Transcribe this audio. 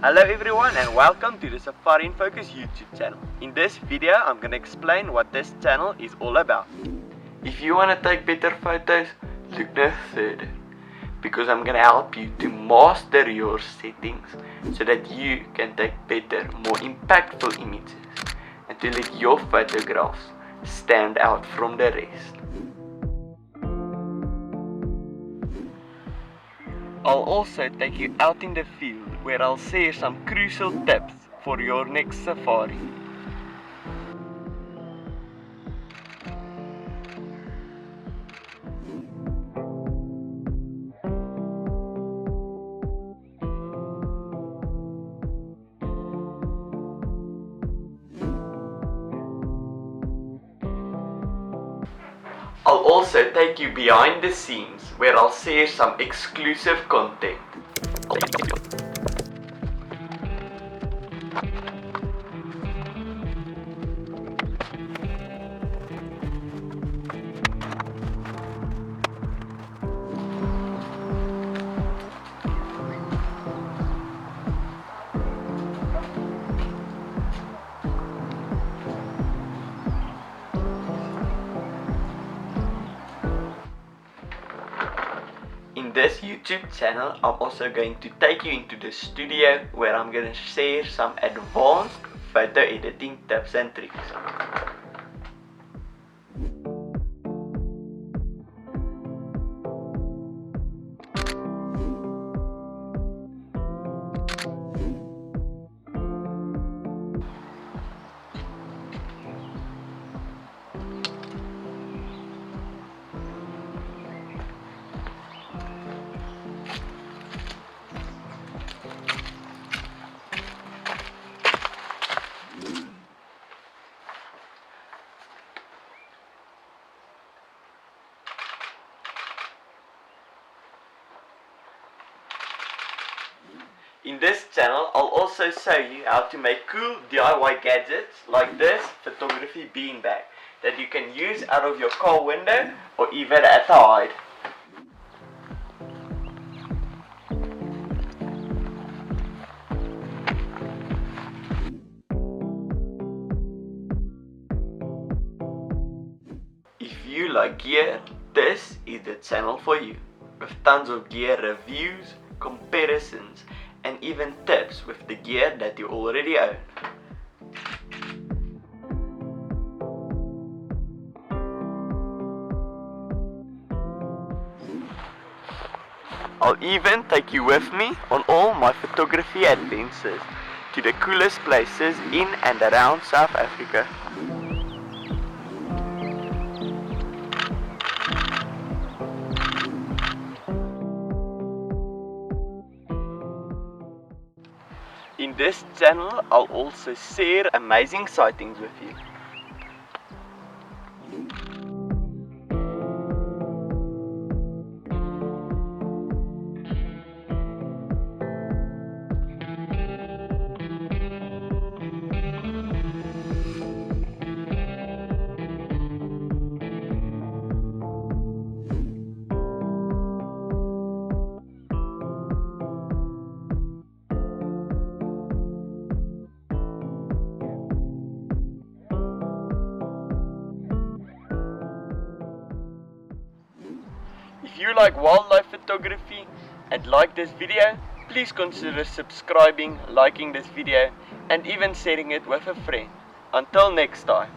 Hello everyone and welcome to the Safari in Focus YouTube channel. In this video I'm going to explain what this channel is all about. If you want to take better photos, look no further, because I'm going to help you to master your settings so that you can take better, more impactful images and to let your photographs stand out from the rest. I'll also take you out in the field where I'll share some crucial tips for your next safari. I'll also take you behind the scenes where I'll share some exclusive content. In this YouTube channel, I'm also going to take you into the studio where I'm going to share some advanced photo editing tips and tricks. In this channel, I'll also show you how to make cool DIY gadgets like this photography beanbag that you can use out of your car window or even at the hide. If you like gear, this is the channel for you, with tons of gear reviews, comparisons, and even tips with the gear that you already own. I'll even take you with me on all my photography adventures to the coolest places in and around South Africa. In this channel, I'll also share amazing sightings with you. If you like wildlife photography and like this video, please consider subscribing, liking this video, and even sharing it with a friend. Until next time.